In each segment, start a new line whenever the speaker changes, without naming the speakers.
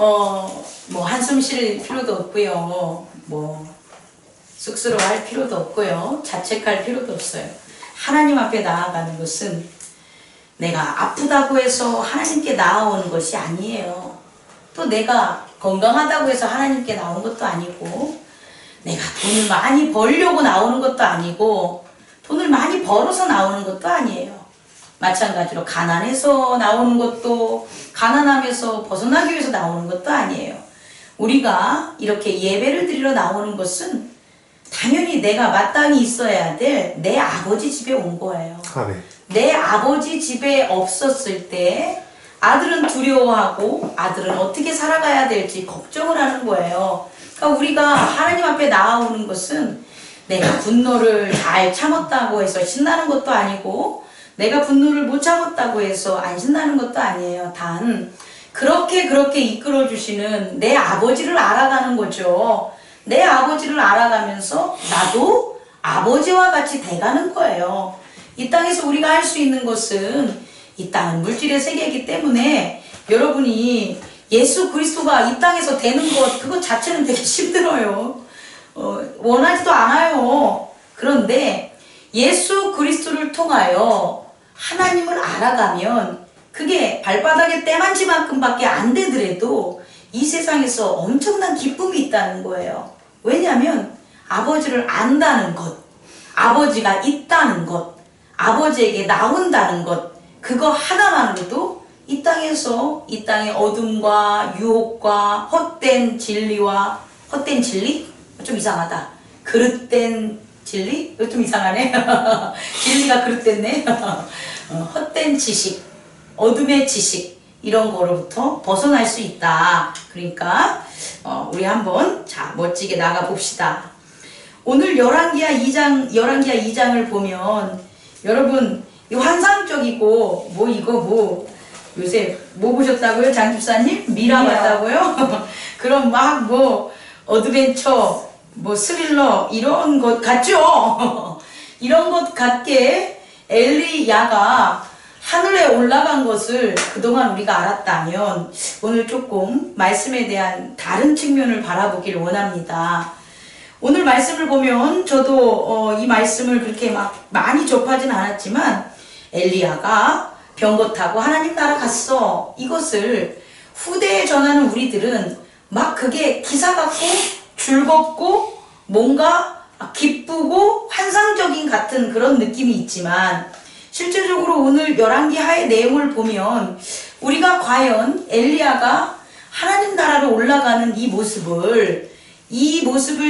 뭐 한숨 쉴 필요도 없고요. 뭐 쑥스러워할 필요도 없고요. 자책할 필요도 없어요. 하나님 앞에 나아가는 것은 내가 아프다고 해서 하나님께 나아오는 것이 아니에요. 또 내가 건강하다고 해서 하나님께 나온 것도 아니고, 내가 돈을 많이 벌려고 나오는 것도 아니고, 돈을 많이 벌어서 나오는 것도 아니에요. 마찬가지로 가난해서 나오는 것도, 가난함에서 벗어나기 위해서 나오는 것도 아니에요. 우리가 이렇게 예배를 드리러 나오는 것은 당연히 내가 마땅히 있어야 될 내 아버지 집에 온 거예요.
아멘.
내 아버지 집에 없었을 때 아들은 두려워하고 아들은 어떻게 살아가야 될지 걱정을 하는 거예요. 그러니까 우리가 하나님 앞에 나아오는 것은 내가 분노를 잘 참았다고 해서 신나는 것도 아니고, 내가 분노를 못 참았다고 해서 안 신나는 것도 아니에요. 단 그렇게 이끌어 주시는 내 아버지를 알아가는 거죠. 내 아버지를 알아가면서 나도 아버지와 같이 돼가는 거예요. 이 땅에서 우리가 할 수 있는 것은, 이 땅은 물질의 세계이기 때문에 여러분이 예수 그리스도가 이 땅에서 되는 것, 그것 자체는 되게 힘들어요. 원하지도 않아요. 그런데 예수 그리스도를 통하여 하나님을 알아가면 그게 발바닥에 때만지만큼밖에 안 되더라도 이 세상에서 엄청난 기쁨이 있다는 거예요. 왜냐하면 아버지를 안다는 것, 아버지가 있다는 것, 아버지에게 나온다는 것, 그거 하나만으로도 이 땅에서, 이 땅의 어둠과 유혹과 헛된 진리와, 헛된 진리? 좀 이상하다. 그릇된 진리? 이거 좀 이상하네. 진리가 그릇됐네. 헛된 지식, 어둠의 지식, 이런 거로부터 벗어날 수 있다. 그러니까 우리 한번 멋지게 나가 봅시다. 오늘 열왕기하 2장을 보면 여러분, 이 환상적이고 요새 뭐 보셨다고요? 장집사님? 미라 봤다고요? 그럼 막 어드벤처, 스릴러 이런 것 같죠? 이런 것 같게 엘리야가 하늘에 올라간 것을 그동안 우리가 알았다면, 오늘 조금 말씀에 대한 다른 측면을 바라보길 원합니다. 오늘 말씀을 보면 저도 이 말씀을 그렇게 막 많이 접하진 않았지만, 엘리야가 병거 타고 하나님 나라 갔어, 이것을 후대에 전하는 우리들은 막 그게 기사 같고 즐겁고 뭔가 기쁘고 환상적인 같은 그런 느낌이 있지만, 실제적으로 오늘 열왕기하의 내용을 보면 우리가 과연 엘리야가 하나님 나라로 올라가는 이 모습을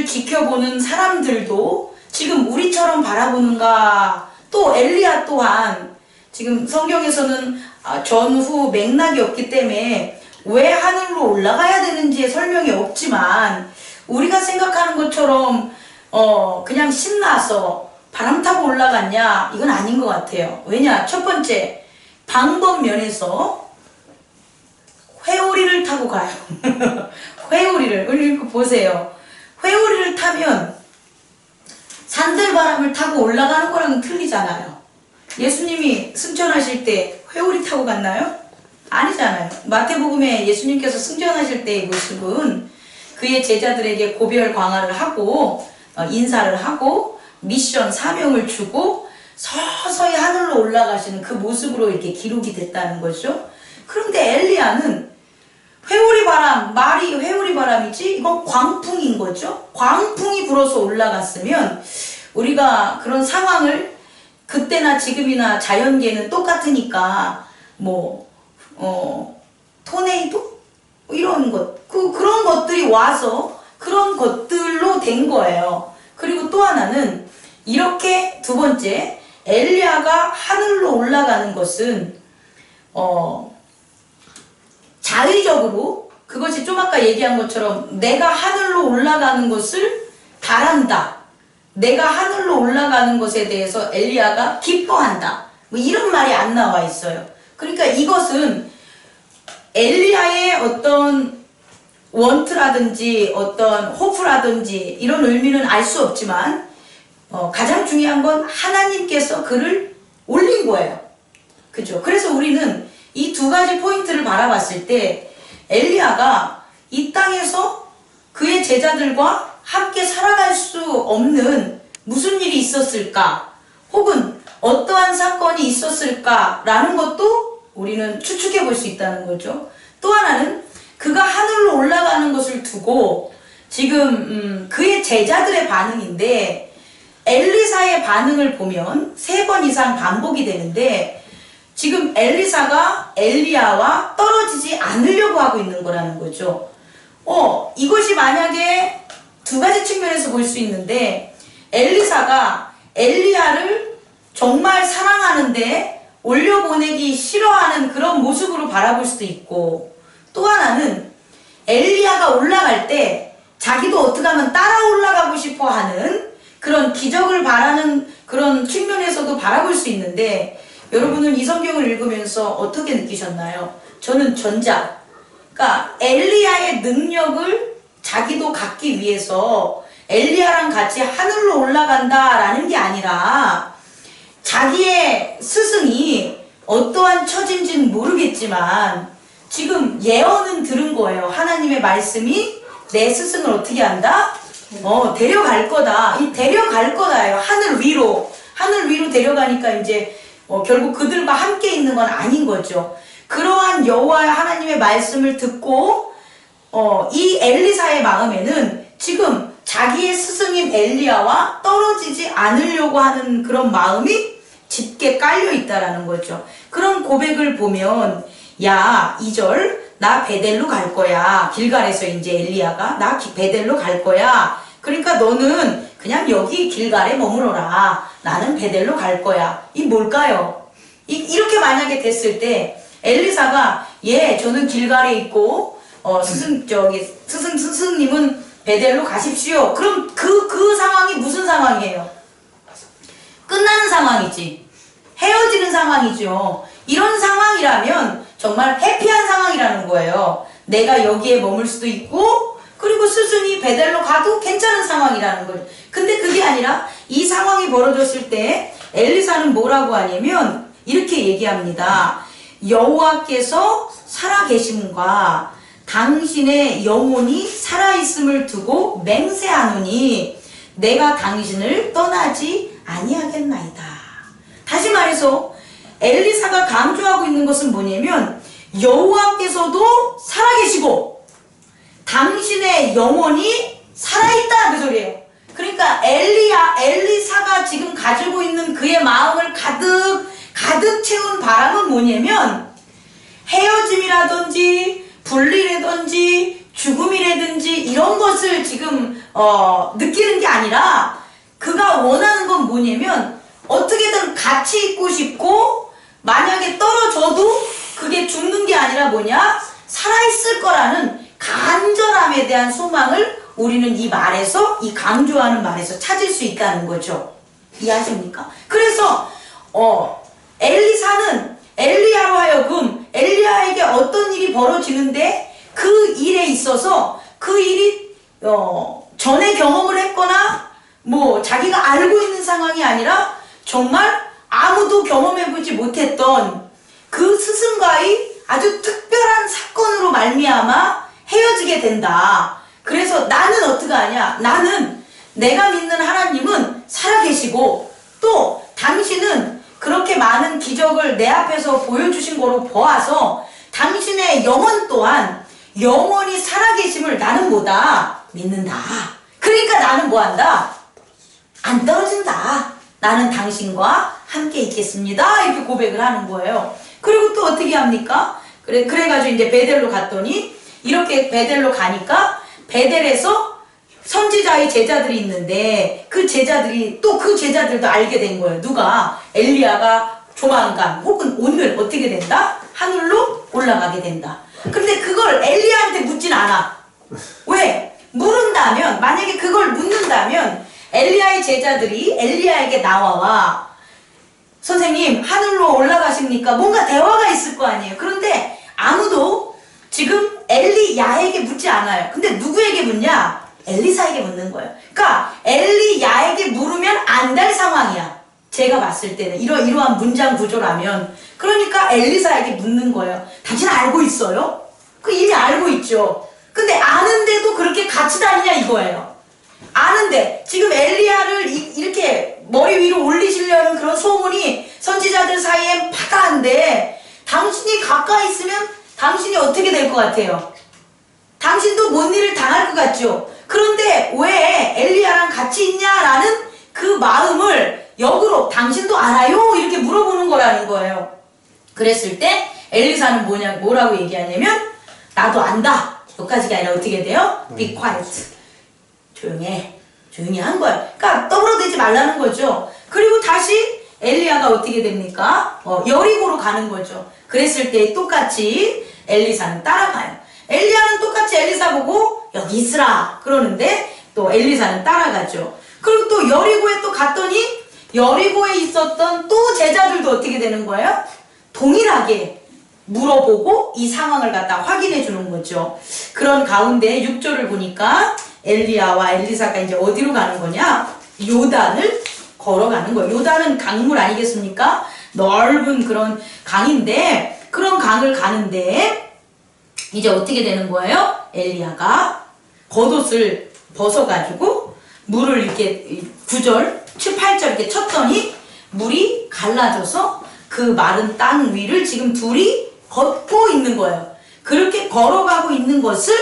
지켜보는 사람들도 지금 우리처럼 바라보는가. 또 엘리야 또한 지금 성경에서는 전후 맥락이 없기 때문에 왜 하늘로 올라가야 되는지의 설명이 없지만, 우리가 생각하는 것처럼 그냥 신나서 바람 타고 올라갔냐? 이건 아닌 것 같아요. 왜냐? 첫 번째, 방법 면에서 회오리를 타고 가요. 회오리를, 우리 보세요. 회오리를 타면 산들바람을 타고 올라가는 거랑은 틀리잖아요. 예수님이 승천하실 때 회오리 타고 갔나요? 아니잖아요. 마태복음에 예수님께서 승천하실 때의 모습은 그의 제자들에게 고별 광화를 하고 인사를 하고 미션 사명을 주고 서서히 하늘로 올라가시는 그 모습으로 이렇게 기록이 됐다는 거죠. 그런데 엘리야는 회오리 바람, 말이 회오리 바람이지 이건 광풍인 거죠. 광풍이 불어서 올라갔으면 우리가 그런 상황을 그때나 지금이나 자연계는 똑같으니까 토네이도 이런 것, 그런 것들이 와서 그런 것들로 된 거예요. 그리고 또 하나는 이렇게 두 번째, 엘리야가 하늘로 올라가는 것은 자의적으로, 그것이 좀 아까 얘기한 것처럼 내가 하늘로 올라가는 것을 바란다, 내가 하늘로 올라가는 것에 대해서 엘리야가 기뻐한다, 이런 말이 안 나와 있어요. 그러니까 이것은 엘리야의 어떤 원트라든지 어떤 호프라든지 이런 의미는 알 수 없지만 가장 중요한 건 하나님께서 그를 올린 거예요. 그죠? 그래서 우리는 이 두 가지 포인트를 바라봤을 때 엘리야가 이 땅에서 그의 제자들과 함께 살아갈 수 없는 무슨 일이 있었을까? 혹은 어떠한 사건이 있었을까라는 것도 우리는 추측해 볼 수 있다는 거죠. 또 하나는 그가 하늘로 올라가는 것을 두고 지금 그의 제자들의 반응인데 엘리사의 반응을 보면 3번 이상 반복이 되는데 지금 엘리사가 엘리야와 떨어지지 않으려고 하고 있는 거라는 거죠. 이것이 만약에 2가지 측면에서 볼 수 있는데 엘리사가 엘리야를 정말 사랑하는데 올려보내기 싫어하는 그런 모습으로 바라볼 수도 있고, 또 하나는 엘리야가 올라갈 때 자기도 어떻게 하면 따라 올라가고 싶어 하는 그런 기적을 바라는 그런 측면에서도 바라볼 수 있는데, 여러분은 이 성경을 읽으면서 어떻게 느끼셨나요? 저는 전자. 그러니까 엘리야의 능력을 자기도 갖기 위해서 엘리야랑 같이 하늘로 올라간다라는 게 아니라 자기의 스승이 어떠한 처지인지는 모르겠지만 지금 예언은 들은 거예요. 하나님의 말씀이 내 스승을 어떻게 한다? 데려갈 거다. 이 데려갈 거다예요. 하늘 위로 데려가니까 이제 결국 그들과 함께 있는 건 아닌 거죠. 그러한 여호와 하나님의 말씀을 듣고 이 엘리사의 마음에는 지금 자기의 스승인 엘리야와 떨어지지 않으려고 하는 그런 마음이 짙게 깔려 있다라는 거죠. 그런 고백을 보면, 야, 2절, 나 베델로 갈 거야. 길갈에서 이제 엘리야가 나 베델로 갈 거야. 그러니까 너는 그냥 여기 길갈에 머무러라. 나는 베델로 갈 거야. 이 뭘까요? 이렇게 만약에 됐을 때 엘리사가 저는 길갈에 있고 스승님은 베델로 가십시오. 그럼 그 상황이 무슨 상황이에요? 끝나는 상황이지. 헤어지는 상황이죠. 이런 상황이라면 정말 해피한 상황이라는 거예요. 내가 여기에 머물 수도 있고, 그리고 스승이 베델로 가도 괜찮은 상황이라는 거예요. 근데 그게 아니라 이 상황이 벌어졌을 때 엘리사는 뭐라고 하냐면 이렇게 얘기합니다. 여호와께서 살아계심과 당신의 영혼이 살아있음을 두고 맹세하노니 내가 당신을 떠나지 아니하겠나이다. 다시 말해서 엘리사가 강조하고 있는 것은 뭐냐면 여호와께서도 살아계시고 당신의 영혼이 살아있다, 그 소리예요. 그러니까 엘리사가 지금 가지고 있는 그의 마음을 가득 채운 바람은 뭐냐면 헤어짐이라든지 분리라든지 죽음이라든지 이런 것을 지금 느끼는 게 아니라 그가 원하는 건 뭐냐면 어떻게든 같이 있고 싶고, 만약에 떨어져도 그게 죽는 게 아니라 뭐냐? 살아있을 거라는 간절함에 대한 소망을 우리는 이 말에서, 이 강조하는 말에서 찾을 수 있다는 거죠. 이해하십니까? 그래서 엘리사는 엘리야로 하여금 엘리야에게 어떤 일이 벌어지는데 그 일에 있어서 그 일이 전에 경험을 했거나 자기가 알고 있는 상황이 아니라 정말 아무도 경험해보지 못했던 그 스승과의 아주 특별한 사건으로 말미암아 헤어지게 된다. 그래서 나는 어떻게 하냐? 나는 내가 믿는 하나님은 살아계시고 또 당신은 그렇게 많은 기적을 내 앞에서 보여주신 거로 보아서 당신의 영혼 또한 영원히 살아계심을 나는 뭐다? 믿는다. 그러니까 나는 뭐한다? 안 떨어진다. 나는 당신과 함께 있겠습니다. 이렇게 고백을 하는 거예요. 그리고 또 어떻게 합니까? 그래가지고 이제 베델로 갔더니 이렇게 베델로 가니까 베델에서 선지자의 제자들이 있는데 그 제자들도 알게 된 거예요. 누가? 엘리야가 조만간 혹은 오늘 어떻게 된다? 하늘로 올라가게 된다. 근데 그걸 엘리야한테 묻진 않아. 왜? 물은다면, 만약에 그걸 묻는다면 엘리야의 제자들이 엘리야에게 나와와 선생님 하늘로 올라가십니까? 뭔가 대화가 있을 거 아니에요. 그런데 아무도 지금 엘리야에게 묻지 않아요. 근데 누구에게 묻냐? 엘리사에게 묻는 거예요. 그러니까 엘리야에게 물으면 안 될 상황이야. 제가 봤을 때는 이러한 문장 구조라면. 그러니까 엘리사에게 묻는 거예요. 당신 알고 있어요? 이미 알고 있죠. 근데 아는데도 그렇게 같이 다니냐 이거예요. 아는데 지금 엘리야를 이렇게 머리 위로 올리시려는 그런 소문이 선지자들 사이에 파다한데 당신이 가까이 있으면 당신이 어떻게 될 것 같아요? 당신도 뭔 일을 당할 것 같죠? 그런데 왜 엘리야랑 같이 있냐라는 그 마음을 역으로 당신도 알아요? 이렇게 물어보는 거라는 거예요. 그랬을 때 엘리사는 뭐라고 얘기하냐면 나도 안다. 여기까지가 아니라 어떻게 돼요? Be quiet. 조용해. 조용히 한 거야. 그러니까 떠들어대지 말라는 거죠. 그리고 다시 엘리야가 어떻게 됩니까? 여리고로 가는 거죠. 그랬을 때 똑같이 엘리사는 따라가요. 엘리야는 똑같이 엘리사 보고 여기 있으라 그러는데 또 엘리사는 따라가죠. 그리고 또 여리고에 또 갔더니 여리고에 있었던 또 제자들도 어떻게 되는 거예요? 동일하게 물어보고 이 상황을 갖다 확인해 주는 거죠. 그런 가운데 6절을 보니까 엘리야와 엘리사가 이제 어디로 가는 거냐? 요단을 걸어가는 거예요. 요단은 강물 아니겠습니까? 넓은 그런 강인데 그런 강을 가는데 이제 어떻게 되는 거예요? 엘리야가 겉옷을 벗어가지고 물을 이렇게 9절, 7, 8절 이렇게 쳤더니 물이 갈라져서 그 마른 땅 위를 지금 둘이 걷고 있는 거예요. 그렇게 걸어가고 있는 것을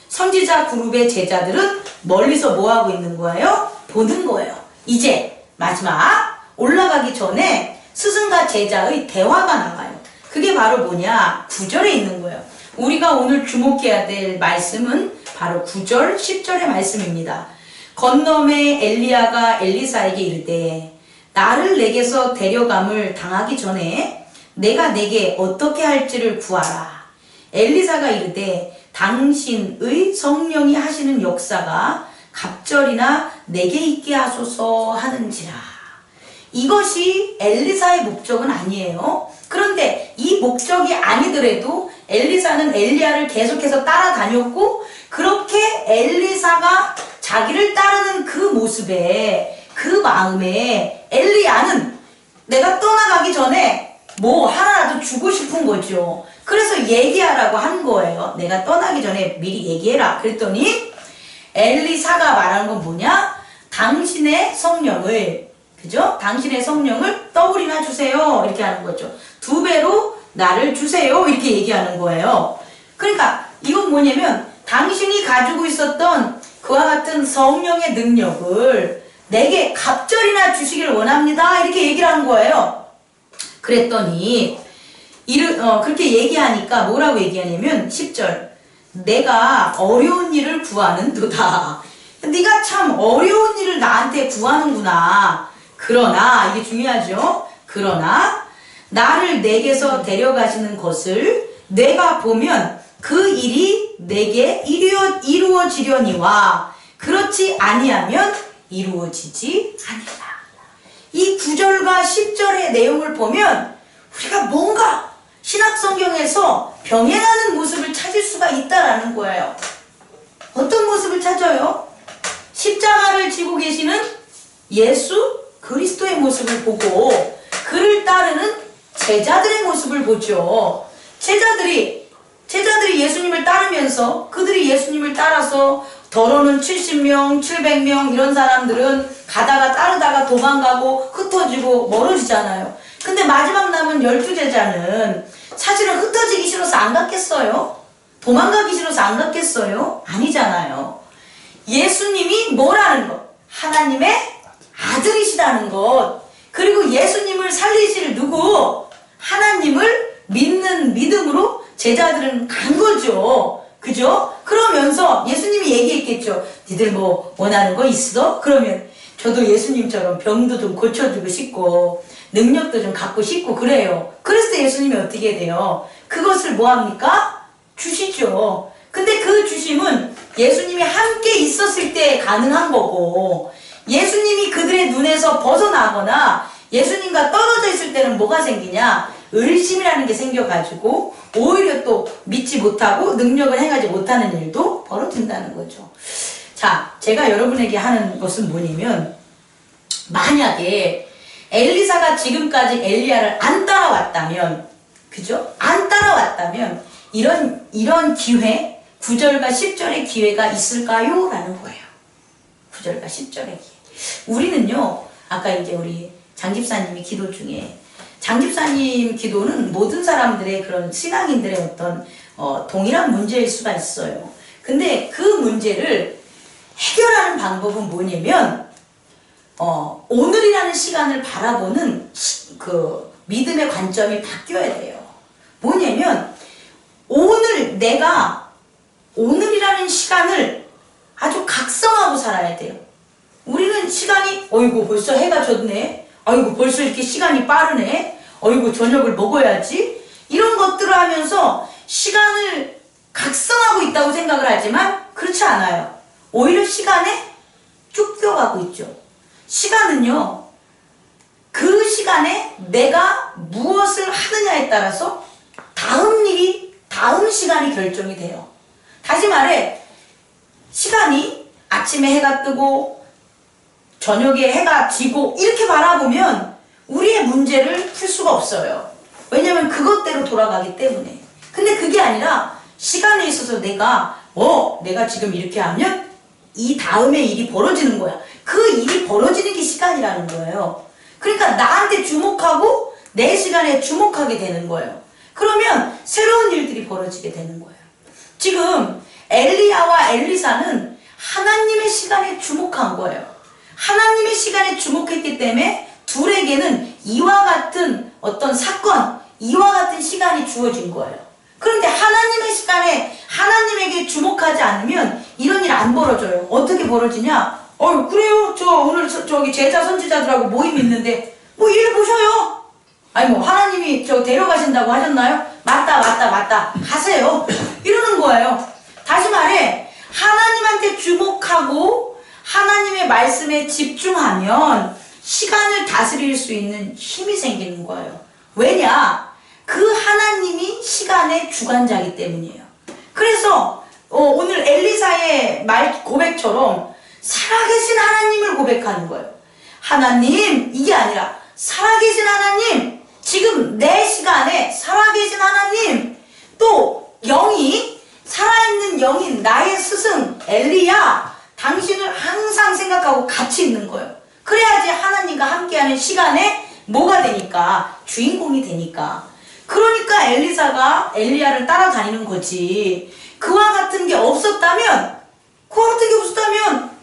선지자 그룹의 제자들은 멀리서 뭐하고 있는 거예요? 보는 거예요. 이제 마지막 올라가기 전에 스승과 제자의 대화가 나와요. 그게 바로 뭐냐? 9절에 있는 거예요. 우리가 오늘 주목해야 될 말씀은 바로 9절, 10절의 말씀입니다. 건너매 엘리야가 엘리사에게 이르되 나를 내게서 데려감을 당하기 전에 내가 내게 어떻게 할지를 구하라. 엘리사가 이르되 당신의 성령이 하시는 역사가 갑절이나 내게 있게 하소서 하는지라. 이것이 엘리사의 목적은 아니에요. 그런데 이 목적이 아니더라도 엘리사는 엘리야를 계속해서 따라다녔고 그렇게 엘리사가 자기를 따르는 그 모습에 그 마음에 엘리야는 내가 떠나가기 전에 뭐 하나라도 주고 싶은 거죠. 그래서 얘기하라고 한 거예요. 내가 떠나기 전에 미리 얘기해라. 그랬더니 엘리사가 말하는 건 뭐냐? 당신의 성령을, 그죠? 당신의 성령을 더블이나 주세요. 이렇게 하는 거죠. 2배로 나를 주세요. 이렇게 얘기하는 거예요. 그러니까 이건 뭐냐면 당신이 가지고 있었던 그와 같은 성령의 능력을 내게 갑절이나 주시길 원합니다. 이렇게 얘기를 하는 거예요. 그랬더니 그렇게 얘기하니까 뭐라고 얘기하냐면 10절 내가 어려운 일을 구하는도다. 네가 참 어려운 일을 나한테 구하는구나. 그러나 이게 중요하죠. 그러나 나를 내게서 데려가시는 것을 내가 보면 그 일이 내게 이루어지려니와 그렇지 아니하면 이루어지지 아니라. 이 9절과 10절의 내용을 보면 우리가 뭔가 신약성경에서 병행하는 모습을 찾을 수가 있다라는 거예요. 어떤 모습을 찾아요? 십자가를 지고 계시는 예수 그리스도의 모습을 보고 그를 따르는 제자들의 모습을 보죠. 제자들이 예수님을 따르면서 그들이 예수님을 따라서 더러는 70명, 700명 이런 사람들은 가다가 따르다가 도망가고 흩어지고 멀어지잖아요. 근데 마지막 남은 12제자는 사실은 흩어지기 싫어서 안 갔겠어요? 도망가기 싫어서 안 갔겠어요? 아니잖아요. 예수님이 뭐라는 것? 하나님의 아들이시라는 것. 그리고 예수님을 살리실 누구? 하나님을 믿는 믿음으로 제자들은 간 거죠. 그죠? 그러면서 예수님이 얘기했겠죠. 니들 뭐 원하는 거 있어? 그러면 저도 예수님처럼 병도 좀 고쳐주고 싶고 능력도 좀 갖고 싶고 그래요. 그래서 예수님이 어떻게 돼요? 그것을 뭐합니까? 주시죠. 근데 그 주심은 예수님이 함께 있었을 때 가능한 거고 예수님이 그들의 눈에서 벗어나거나 예수님과 떨어져 있을 때는 뭐가 생기냐? 의심이라는 게 생겨가지고 오히려 또 믿지 못하고 능력을 행하지 못하는 일도 벌어진다는 거죠. 자, 제가 여러분에게 하는 것은 뭐냐면 만약에 엘리사가 지금까지 엘리야를 안 따라왔다면, 그죠? 안 따라왔다면 이런 기회 9절과 10절의 기회가 있을까요? 라는 거예요. 9절과 10절의 기회. 우리는요, 아까 이제 우리 장 집사님이 기도 중에, 장 집사님 기도는 모든 사람들의 그런 신앙인들의 어떤 동일한 문제일 수가 있어요. 근데 그 문제를 해결하는 방법은 뭐냐면 오늘이라는 시간을 바라보는 그 믿음의 관점이 바뀌어야 돼요. 뭐냐면 내가 오늘이라는 시간을 아주 각성하고 살아야 돼요. 우리는 시간이 어이구 벌써 해가 졌네, 아이고 벌써 이렇게 시간이 빠르네, 어이구 저녁을 먹어야지, 이런 것들을 하면서 시간을 각성하고 있다고 생각을 하지만 그렇지 않아요. 오히려 시간에 쫓겨가고 있죠. 시간은요, 그 시간에 내가 무엇을 하느냐에 따라서 다음 시간이 결정이 돼요. 다시 말해, 시간이 아침에 해가 뜨고 저녁에 해가 지고 이렇게 바라보면 우리의 문제를 풀 수가 없어요. 왜냐면 그것대로 돌아가기 때문에. 근데 그게 아니라 시간에 있어서 내가 지금 이렇게 하면 이 다음에 일이 벌어지는 거야. 그 일이 벌어지는 게 시간이라는 거예요. 그러니까 나한테 주목하고 내 시간에 주목하게 되는 거예요. 그러면 새로운 일들이 벌어지게 되는 거예요. 지금 엘리야와 엘리사는 하나님의 시간에 주목한 거예요. 하나님의 시간에 주목했기 때문에 둘에게는 이와 같은 어떤 사건, 이와 같은 시간이 주어진 거예요. 그런데 하나님의 시간에 하나님에게 주목하지 않으면 이런 일 안 벌어져요. 어떻게 벌어지냐? 그래요? 저 오늘 저기 제자 선지자들하고 모임 있는데 뭐 일 보셔요. 아니 뭐 하나님이 저 데려가신다고 하셨나요? 맞다 가세요. 이러는 거예요. 다시 말해, 하나님한테 주목하고 하나님의 말씀에 집중하면 시간을 다스릴 수 있는 힘이 생기는 거예요. 왜냐? 그 하나님이 시간의 주관자이기 때문이에요. 그래서 오늘 엘리사의 고백처럼 살아계신 하나님을 고백하는 거예요. 하나님, 이게 아니라 살아계신 하나님, 지금 내 시간에 살아계신 하나님, 또 살아있는 영인 나의 스승 엘리야, 당신을 항상 생각하고 같이 있는 거예요. 그래야지 하나님과 함께하는 시간에 뭐가 되니까? 주인공이 되니까. 그러니까 엘리사가 엘리야를 따라다니는 거지. 그와 같은 게 없었다면,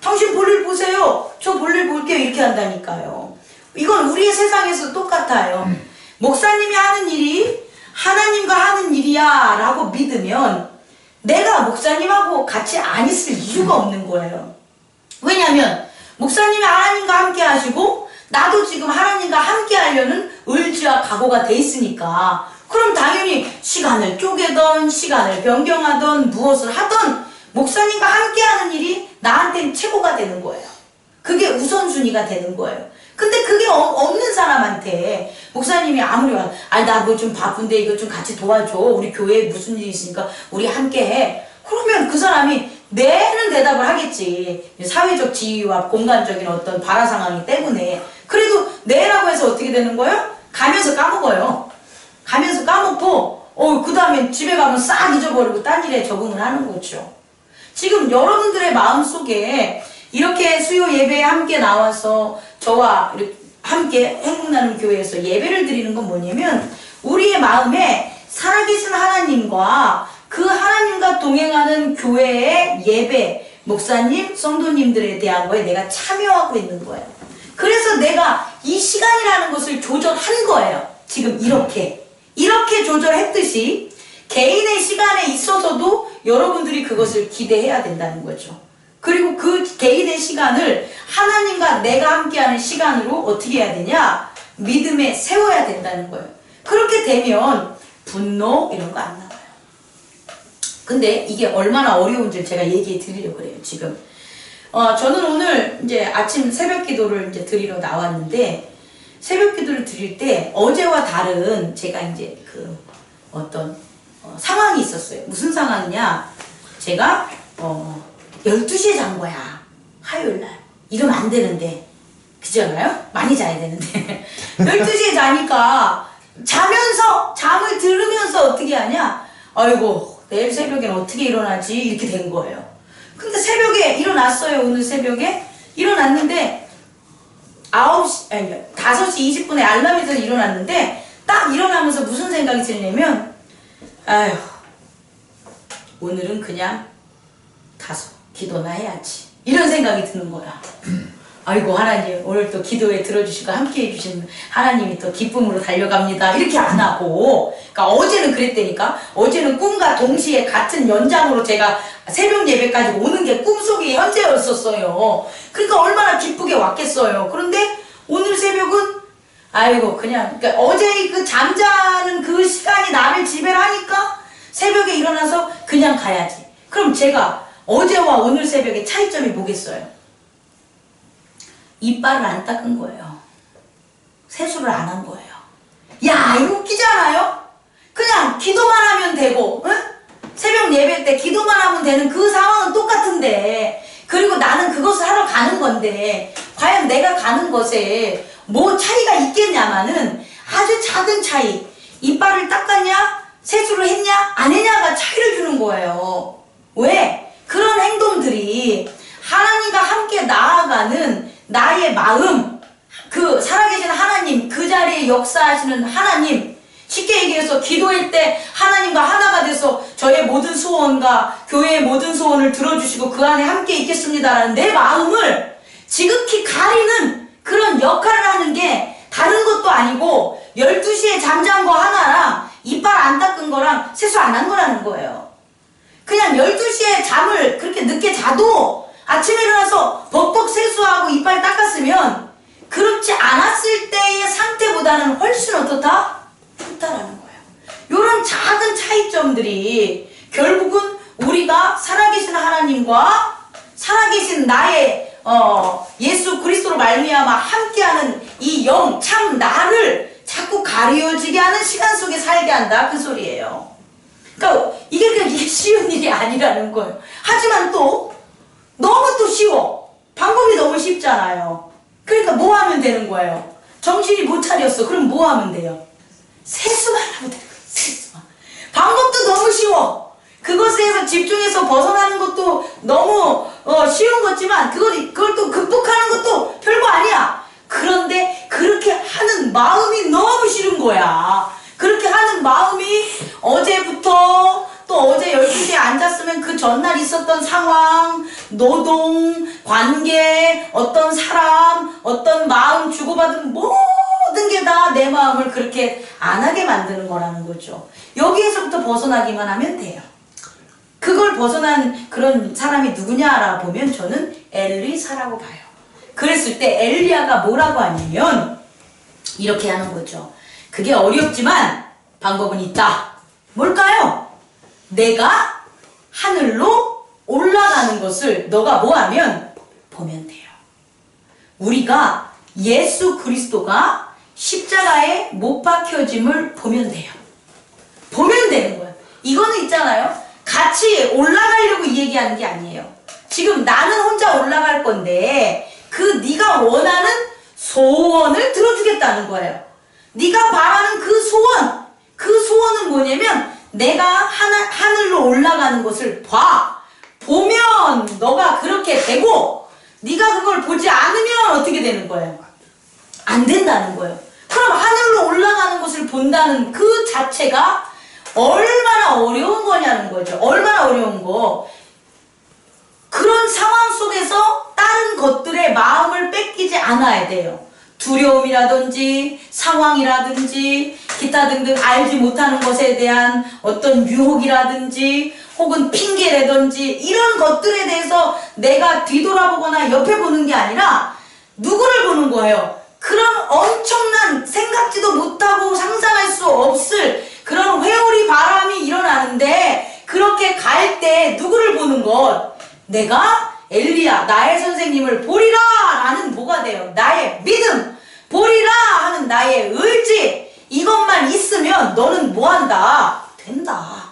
당신 볼일 보세요, 저 볼일 볼게요, 이렇게 한다니까요. 이건 우리의 세상에서 똑같아요. 목사님이 하는 일이 하나님과 하는 일이야 라고 믿으면 내가 목사님하고 같이 안 있을 이유가 없는 거예요. 왜냐하면 목사님이 하나님과 함께 하시고 나도 지금 하나님과 함께 하려는 의지와 각오가 돼 있으니까, 그럼 당연히 시간을 쪼개던 시간을 변경하던 무엇을 하던 목사님과 함께 하는 일이 나한테는 최고가 되는 거예요. 그게 우선순위가 되는 거예요. 근데 그게 없는 사람한테 목사님이 아무리 나 뭐 좀 바쁜데 이거 좀 같이 도와줘, 우리 교회에 무슨 일이 있으니까 우리 함께 해, 그러면 그 사람이 네는 대답을 하겠지. 사회적 지위와 공간적인 어떤 발화 상황이 때문에. 그래도 네라고 해서 어떻게 되는 거예요? 가면서 까먹어요. 가면서 까먹고 그 다음에 집에 가면 싹 잊어버리고 딴 일에 적응을 하는 거죠. 지금 여러분들의 마음속에 이렇게 수요 예배에 함께 나와서 저와 이렇게 함께 행복나눔 교회에서 예배를 드리는 건 뭐냐면, 우리의 마음에 살아계신 하나님과 그 하나님과 동행하는 교회의 예배, 목사님, 성도님들에 대한 거에 내가 참여하고 있는 거예요. 그래서 내가 이 시간이라는 것을 조절한 거예요. 지금 이렇게 조절했듯이 개인의 시간에 있어서도 여러분들이 그것을 기대해야 된다는 거죠. 그리고 그 개인의 시간을 하나님과 내가 함께하는 시간으로 어떻게 해야 되냐? 믿음에 세워야 된다는 거예요. 그렇게 되면 분노 이런 거 안 나와요. 근데 이게 얼마나 어려운지 제가 얘기해 드리려고 그래요, 지금. 저는 오늘 이제 아침 새벽 기도를 이제 드리러 나왔는데, 새벽 기도를 드릴 때 어제와 다른 제가 이제 그 어떤 상황이 있었어요. 무슨 상황이냐? 제가 12시에 잔 거야. 화요일 날. 이러면 안 되는데. 그잖아요? 많이 자야 되는데. 12시에 자니까 잠을 들으면서 어떻게 하냐? 아이고, 내일 새벽엔 어떻게 일어나지? 이렇게 된 거예요. 근데 새벽에 일어났어요. 오늘 새벽에 일어났는데 5시 20분에 알람이 떠서 일어났는데 딱 일어나면서 무슨 생각이 들냐면 아휴, 오늘은 그냥 가서 기도나 해야지, 이런 생각이 드는 거야. 아이고, 하나님 오늘 또 기도에 들어주시고 함께 해주신 하나님이 또 기쁨으로 달려갑니다, 이렇게 안 하고, 그러니까 어제는 그랬다니까. 어제는 꿈과 동시에 같은 연장으로 제가 새벽 예배까지 오는 게 꿈속의 현재였었어요. 그러니까 얼마나 기쁘게 왔겠어요. 그런데 오늘 새벽은 아이고, 그냥, 그러니까 어제 그 잠자는 그 시간이 나를 지배를 하니까 새벽에 일어나서 그냥 가야지. 그럼 제가 어제와 오늘 새벽의 차이점이 뭐겠어요? 이빨을 안 닦은 거예요. 세수를 안 한 거예요. 야, 이거 웃기지 않아요? 그냥 기도만 하면 되고, 응? 새벽 예배 때 기도만 하면 되는 그 상황은 똑같은데, 그리고 나는 그것을 하러 가는 건데, 과연 내가 가는 것에 뭐 차이가 있겠냐마는 아주 작은 차이. 이빨을 닦았냐? 세수를 했냐? 안 했냐가 차이를 주는 거예요. 왜? 그런 행동들이 하나님과 함께 나아가는 나의 마음, 그 살아계신 하나님, 그 자리에 역사하시는 하나님, 쉽게 얘기해서 기도할 때 하나님과 하나가 돼서 저의 모든 소원과 교회의 모든 소원을 들어주시고 그 안에 함께 있겠습니다라는 내 마음을 지극히 가리는 그런 역할을 하는 게 다른 것도 아니고 12시에 잠잔 거 하나랑 이빨 안 닦은 거랑 세수 안 한 거라는 거예요. 그냥 12시에 잠을 그렇게 늦게 자도 아침에 일어나서 벅벅 세수하고 이빨 닦았으면 그렇지 않았을 때의 상태보다는 훨씬 어떻다? 좋다라는 거예요. 이런 작은 차이점들이 결국은 우리가 살아계신 하나님과 살아계신 나의 예수 그리스도로 말미암아 함께하는 이 영, 참 나를 자꾸 가려지게 하는 시간 속에 살게 한다, 그 소리예요. 그러니까 이게 그냥 쉬운 일이 아니라는 거예요. 하지만 또 너무 또 쉬워. 방법이 너무 쉽잖아요. 그러니까 뭐 하면 되는 거예요? 정신이 못 차렸어. 그럼 뭐 하면 돼요? 세수만 하면 되는 거예요. 세수만. 방법도 너무 쉬워. 그것에서 집중해서 벗어나는 것도 너무 쉬운 거지만 그걸 또 극복하는 것도 별거 아니야. 그런데 그렇게 하는 마음이 너무 싫은 거야. 그렇게 하는 마음이 어제부터 또 어제 12시에 앉았으면 그 전날 있었던 상황, 노동, 관계, 어떤 사람, 어떤 마음 주고받은 모든 게 다 내 마음을 그렇게 안 하게 만드는 거라는 거죠. 여기에서부터 벗어나기만 하면 돼요. 그걸 벗어난 그런 사람이 누구냐라 보면 저는 엘리사라고 봐요. 그랬을 때 엘리야가 뭐라고 하냐면 이렇게 하는 거죠. 그게 어렵지만 방법은 있다. 뭘까요? 내가 하늘로 올라가는 것을 너가 뭐하면 보면 돼요. 우리가 예수 그리스도가 십자가에 못 박혀짐을 보면 돼요. 보면 되는 거예요. 이거는 있잖아요. 같이 올라가려고 이 얘기하는 게 아니에요. 지금 나는 혼자 올라갈 건데 그 네가 원하는 소원을 들어주겠다는 거예요. 네가 바라는 그 소원은 뭐냐면 내가 하늘로 올라가는 것을 보면 너가 그렇게 되고, 네가 그걸 보지 않으면 어떻게 되는 거예요? 안 된다는 거예요. 그럼 하늘로 올라가는 것을 본다는 그 자체가 얼마나 어려운 거냐는 거죠. 얼마나 어려운 거. 그런 상황 속에서 다른 것들의 마음을 뺏기지 않아야 돼요. 두려움이라든지 상황이라든지 기타 등등 알지 못하는 것에 대한 어떤 유혹이라든지 혹은 핑계라든지 이런 것들에 대해서 내가 뒤돌아보거나 옆에 보는 게 아니라 누구를 보는 거예요? 그런 엄청난 생각지도 못하고 상상할 수 없을 그런 회오리 바람이 일어나는데 그렇게 갈 때 누구를 보는 것? 내가 엘리야 나의 선생님을 보리라 라는 뭐가 돼요? 나의 믿음, 보리라 하는 나의 의지, 이것만 있으면 너는 뭐한다? 된다.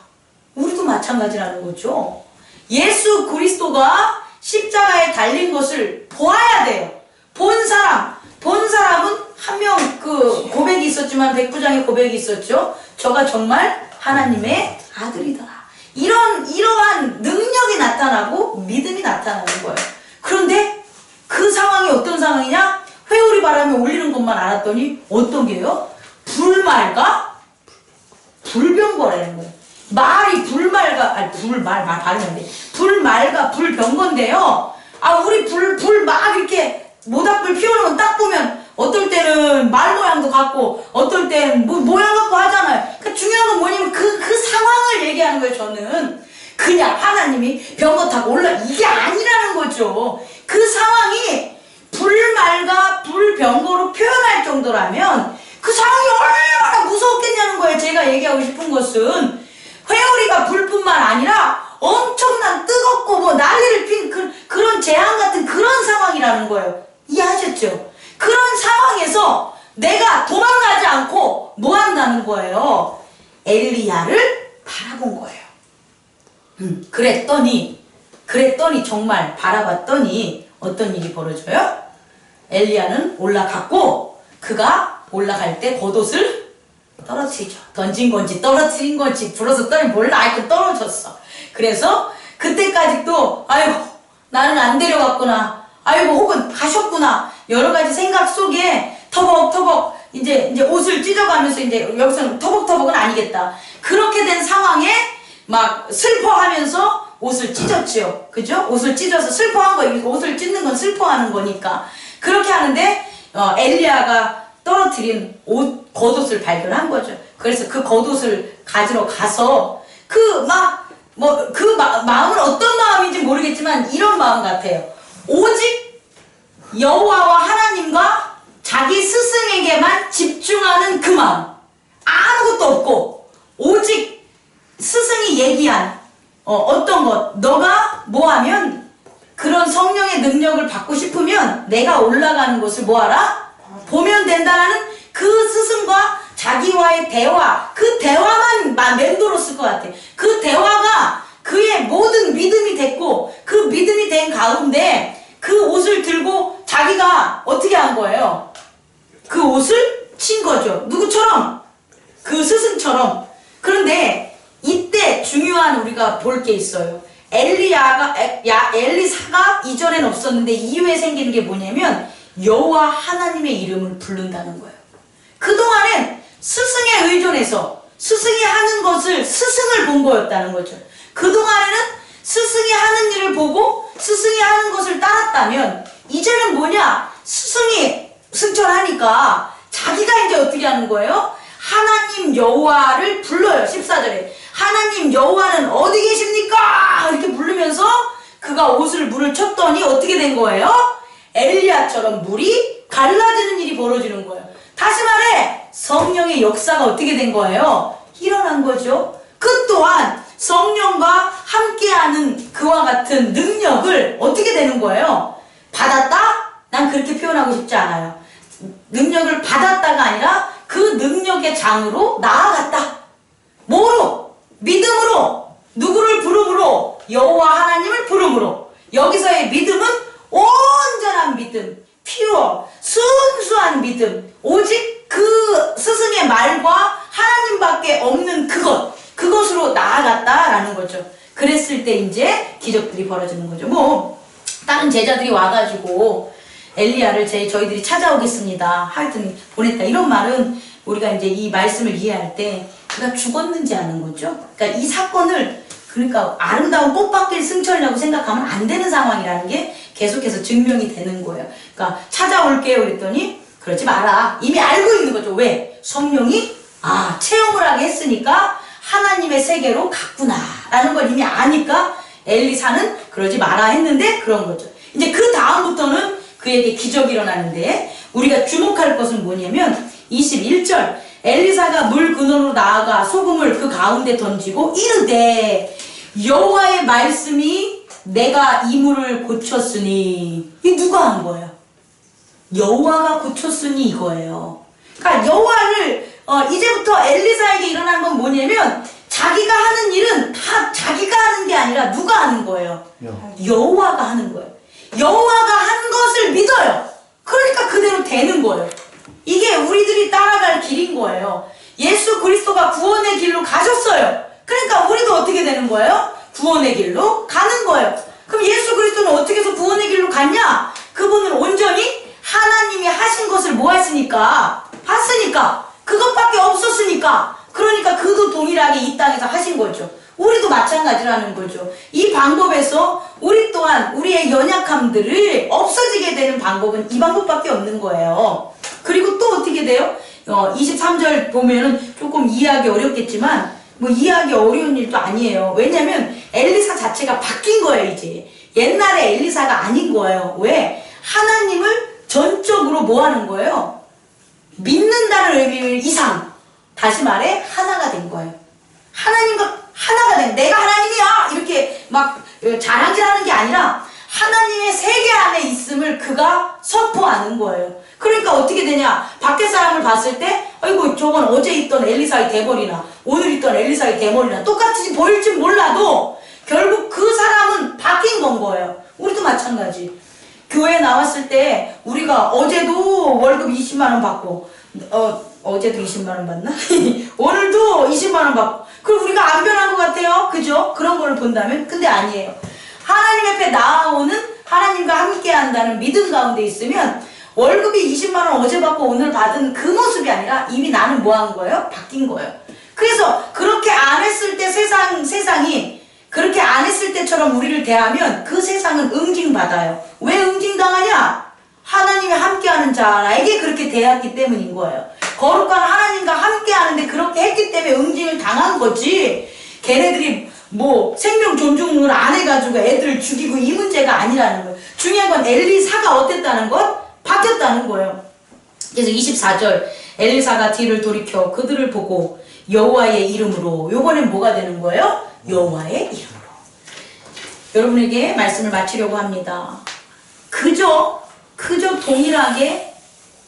우리도 마찬가지라는 거죠. 예수 그리스도가 십자가에 달린 것을 보아야 돼요. 본 사람은 한 명 그 고백이 있었지만 백부장의 고백이 있었죠. 저가 정말 하나님의 아들이더라. 이러한 능력이 나타나고 믿음이 나타나는 거예요. 그런데 그 상황이 어떤 상황이냐? 회오리 바람이 올리는 것만 알았더니 어떤 게요? 불말과 불병거라는 거예요. 말이 불말과, 아니, 말 발음인데. 불말과 불병거인데요. 아, 우리 불 막 이렇게 모닥불 피우는 건 딱 보면 어떨 때는 말 모양도 같고, 어떨 때는 모양 같고 하잖아요. 그러니까 중요한 건 뭐냐면 그 상황을 얘기하는 거예요, 저는. 그냥 하나님이 병거 타고 올라, 이게 아니라는 거죠. 그 상황이 불말과 불병거로 표현할 정도라면 그 상황이 얼마나 무서웠겠냐는 거예요. 제가 얘기하고 싶은 것은 회오리가 불뿐만 아니라 엄청난 뜨겁고 뭐 난리를 핀 그런 재앙 같은 그런 상황이라는 거예요. 이해하셨죠? 그런 상황에서 내가 도망가지 않고 뭐 한다는 거예요? 엘리야를 바라본 거예요. 그랬더니 정말 바라봤더니 어떤 일이 벌어져요? 엘리야는 올라갔고 그가 올라갈 때 겉옷을 떨어뜨리죠. 던진 건지 떨어뜨린 건지 불어서 몰라. 하여튼 떨어졌어. 그래서 그때까지 또 아이고 나는 안 데려갔구나. 아이고 혹은 가셨구나. 여러 가지 생각 속에 터벅터벅 이제 옷을 찢어가면서 이제 여기서는 터벅터벅은 아니겠다. 그렇게 된 상황에 막 슬퍼하면서 옷을 찢었지요. 그죠? 옷을 찢어서 슬퍼한 거, 옷을 찢는 건 슬퍼하는 거니까. 그렇게 하는데 엘리야가 떨어뜨린 겉옷을 발견한 거죠. 그래서 그 겉옷을 가지러 가서 마음은 어떤 마음인지 모르겠지만 이런 마음 같아요. 오직 여호와와 하나님과 자기 스승에게만 집중하는 그 마음. 아무것도 없고 오직 스승이 얘기한 어떤 것, 너가 뭐 하면 그런 성령의 능력을 받고 싶으면 내가 올라가는 곳을 뭐하라? 보면 된다라는 그 스승과 자기와의 대화, 그 대화만 맴돌았을 것 같아. 그 대화가 그의 모든 믿음이 됐고 그 믿음이 된 가운데 그 옷을 들고 자기가 어떻게 한 거예요? 그 옷을 친 거죠. 누구처럼? 그 스승처럼. 그런데 이때 중요한 우리가 볼 게 있어요. 엘리사가 이전엔 없었는데 이후에 생기는 게 뭐냐면 여호와 하나님의 이름을 부른다는 거예요. 그동안엔 스승에 의존해서 스승이 하는 것을 스승을 본 거였다는 거죠. 그동안에는 스승이 하는 일을 보고 스승이 하는 것을 따랐다면 이제는 뭐냐? 스승이 승천하니까 자기가 이제 어떻게 하는 거예요? 하나님 여호와를 불러요. 14절에 하나님 여호와는 어디 계십니까? 이렇게 부르면서 그가 물을 쳤더니 어떻게 된 거예요? 엘리야처럼 물이 갈라지는 일이 벌어지는 거예요. 다시 말해 성령의 역사가 어떻게 된 거예요? 일어난 거죠. 그 또한 성령과 함께하는 그와 같은 능력을 어떻게 되는 거예요? 받았다? 난 그렇게 표현하고 싶지 않아요. 능력을 받았다가 아니라 그 능력의 장으로 나아갔다. 뭐로? 믿음으로. 누구를 부름으로? 여호와 하나님을 부름으로. 여기서의 믿음은 온전한 믿음, 퓨어, 순수한 믿음, 오직 그 스승의 말과 하나님밖에 없는 그것으로 나아갔다라는 거죠. 그랬을 때 이제 기적들이 벌어지는 거죠. 뭐 다른 제자들이 와가지고 엘리야를 저희들이 찾아오겠습니다 하여튼 보냈다, 이런 말은 우리가 이제 이 말씀을 이해할 때 그가 죽었는지 아는 거죠. 그러니까 이 사건을 아름다운 꽃밭길 승천이라고 생각하면 안 되는 상황이라는 게 계속해서 증명이 되는 거예요. 그러니까 찾아올게요 그랬더니 그러지 마라. 이미 알고 있는 거죠. 왜? 성령이 체험을 하게 했으니까 하나님의 세계로 갔구나 라는 걸 이미 아니까 엘리사는 그러지 마라 했는데 그런 거죠. 이제 그 다음부터는 그에게 기적이 일어나는데 우리가 주목할 것은 뭐냐면 21절 엘리사가 물 근원으로 나아가 소금을 그 가운데 던지고 이르되 여호와의 말씀이 내가 이 물을 고쳤으니. 이 누가 한 거예요? 여호와가 고쳤으니 이거예요. 그러니까 여호와를 이제부터 엘리사에게 일어난 건 뭐냐면 자기가 하는 일은 다 자기가 하는 게 아니라 누가 하는 거예요? 여호와가 하는 거예요. 여호와가 한 것을 믿어요. 그러니까 그대로 되는 거예요. 이게 우리들이 따라갈 길인 거예요. 예수 그리스도가 구원의 길로 가셨어요. 그러니까 우리도 어떻게 되는 거예요? 구원의 길로 가는 거예요. 그럼 예수 그리스도는 어떻게 해서 구원의 길로 갔냐? 그분은 온전히 하나님이 하신 것을 뭐 했으니까? 봤으니까. 그것밖에 없었으니까. 그러니까 그도 동일하게 이 땅에서 하신 거죠. 우리도 마찬가지라는 거죠. 이 방법에서 우리 또한 우리의 연약함들을 없어지게 되는 방법은 이 방법밖에 없는 거예요. 그리고 또 어떻게 돼요? 23절 보면은 조금 이해하기 어렵겠지만 뭐 이해하기 어려운 일도 아니에요. 왜냐면 엘리사 자체가 바뀐 거예요. 이제 옛날에 엘리사가 아닌 거예요. 왜? 하나님을 전적으로 뭐 하는 거예요? 믿는다는 의미 이상, 다시 말해 하나가 된 거예요. 하나님과 하나가 된, 내가 하나님이야 이렇게 막 자랑질하는 게 아니라 하나님의 세계 안에 있음을 그가 선포하는 거예요. 그러니까 어떻게 되냐? 밖에 사람을 봤을 때 아이고 저건 어제 있던 엘리사의 대머리나 오늘 있던 엘리사의 대머리나 똑같이 보일지 몰라도 결국 그 사람은 바뀐 건 거예요. 우리도 마찬가지. 교회에 나왔을 때 우리가 어제도 월급 20만 원 받고 어제도 20만 원 받나? 오늘도 20만 원 받고 그럼 우리가 안 변한 것 같아요. 그죠? 그런 걸 본다면 근데 아니에요. 하나님 앞에 나아오는 하나님과 함께 한다는 믿음 가운데 있으면 월급이 20만 원 어제 받고 오늘 받은 그 모습이 아니라 이미 나는 뭐 한 거예요? 바뀐 거예요. 그래서 그렇게 안 했을 때 세상이 그렇게 안 했을 때처럼 우리를 대하면 그 세상은 응징받아요. 왜 응징당하냐? 하나님이 함께하는 자에게 그렇게 대했기 때문인 거예요. 거룩한 하나님과 함께하는데 그렇게 했기 때문에 응징을 당한 거지. 걔네들이 뭐 생명 존중을 안 해가지고 애들을 죽이고 이 문제가 아니라는 거예요. 중요한 건 엘리사가 어땠다는 것? 바뀌었다는 거예요. 그래서 24절 엘리사가 뒤를 돌이켜 그들을 보고 여호와의 이름으로, 요번엔 뭐가 되는 거예요? 여호와의 이름으로. 여러분에게 말씀을 마치려고 합니다. 그저 동일하게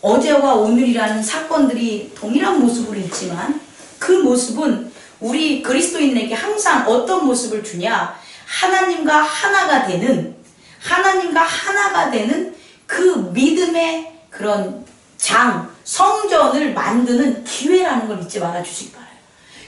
어제와 오늘이라는 사건들이 동일한 모습으로 있지만 그 모습은 우리 그리스도인에게 항상 어떤 모습을 주냐? 하나님과 하나가 되는 그 믿음의 그런 성전을 만드는 기회라는 걸 잊지 말아 주시기 바라요.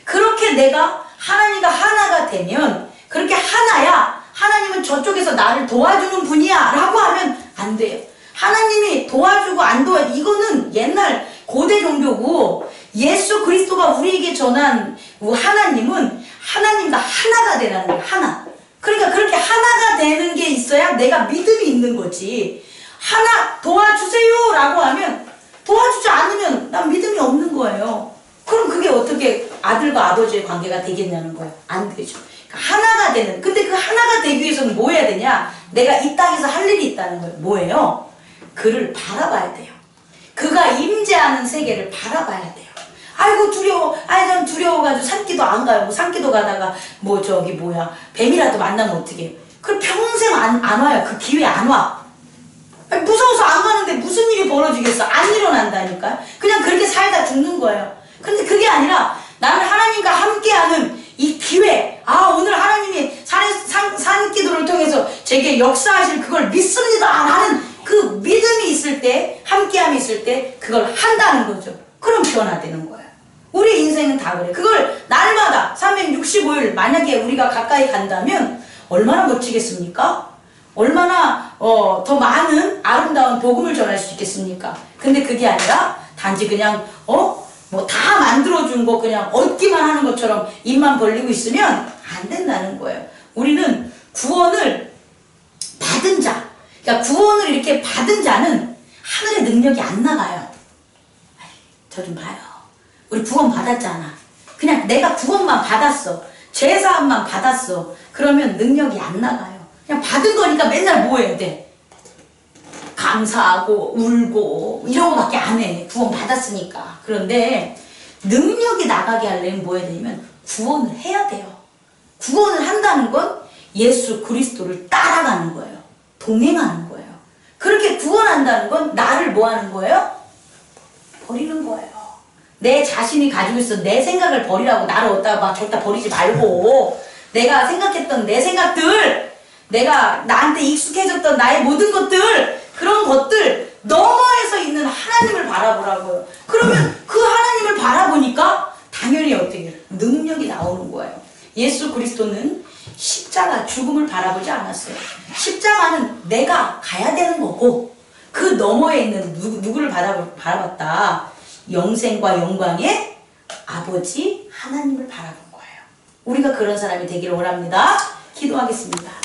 그렇게 내가 하나님과 하나가 되면, 그렇게 하나야, 하나님은 저쪽에서 나를 도와주는 분이야 라고 하면 안 돼요. 하나님이 도와주고 안 도와주고, 이거는 옛날 고대 종교고, 예수 그리스도가 우리에게 전한 하나님은 하나님과 하나가 되라는 거예요. 하나. 그러니까 그렇게 하나가 되는 게 있어야 내가 믿음이 있는 거지. 하나 도와주세요 라고 하면, 도와주지 않으면 난 믿음이 없는 거예요. 그럼 그게 어떻게 아들과 아버지의 관계가 되겠냐는 거예요. 안 되죠. 그러니까 하나가 되는, 근데 그 하나가 되기 위해서는 뭐 해야 되냐? 내가 이 땅에서 할 일이 있다는 거예요. 뭐예요? 그를 바라봐야 돼요. 그가 임재하는 세계를 바라봐야 돼요. 아이고 두려워. 전 두려워가지고 산기도 안 가요. 산기도 가다가 뱀이라도 만나면 어떡해요? 그럼 평생 안 와요. 그 기회 안 와. 무서워서 안 가는데 무슨 일이 벌어지겠어? 안 일어난다니까요. 그냥 그렇게 살다 죽는 거예요. 근데 그게 아니라 나는 하나님과 함께하는 이 기회, 오늘 하나님이 산기도를 통해서 제게 역사하실 그걸 믿습니다 라는 그 믿음이 있을 때, 함께함이 있을 때 그걸 한다는 거죠. 그럼 변화되는 거예요. 우리 인생은 다 그래. 그걸 날마다 365일 만약에 우리가 가까이 간다면 얼마나 멋지겠습니까? 얼마나 더 많은 아름다운 복음을 전할 수 있겠습니까? 근데 그게 아니라 단지 그냥 다 만들어준 거 그냥 얻기만 하는 것처럼 입만 벌리고 있으면 안 된다는 거예요. 우리는 구원을 받은 자, 그러니까 구원을 이렇게 받은 자는 하늘의 능력이 안 나가요. 저 좀 봐요. 우리 구원 받았잖아. 그냥 내가 구원만 받았어. 죄사함만 받았어. 그러면 능력이 안 나가요. 그냥 받은 거니까 맨날 뭐 해야 돼? 감사하고 울고 이런 거밖에 안 해. 구원 받았으니까. 그런데 능력이 나가게 하려면 뭐 해야 되냐면 구원을 해야 돼요. 구원을 한다는 건 예수 그리스도를 따라가는 거예요. 동행하는 거예요. 그렇게 구원한다는 건 나를 뭐 하는 거예요? 버리는 거예요. 내 자신이 가지고 있어 내 생각을 버리라고. 나를 어디다 막 저기다 버리지 말고 내가 생각했던 내 생각들, 내가 나한테 익숙해졌던 나의 모든 것들, 그런 것들 너머에서 있는 하나님을 바라보라고요. 그러면 그 하나님을 바라보니까 당연히 어떻게 능력이 나오는 거예요. 예수 그리스도는 십자가 죽음을 바라보지 않았어요. 십자가는 내가 가야 되는 거고 그 너머에 있는 누구를 바라봤다. 영생과 영광의 아버지 하나님을 바라본 거예요. 우리가 그런 사람이 되기를 원합니다. 기도하겠습니다.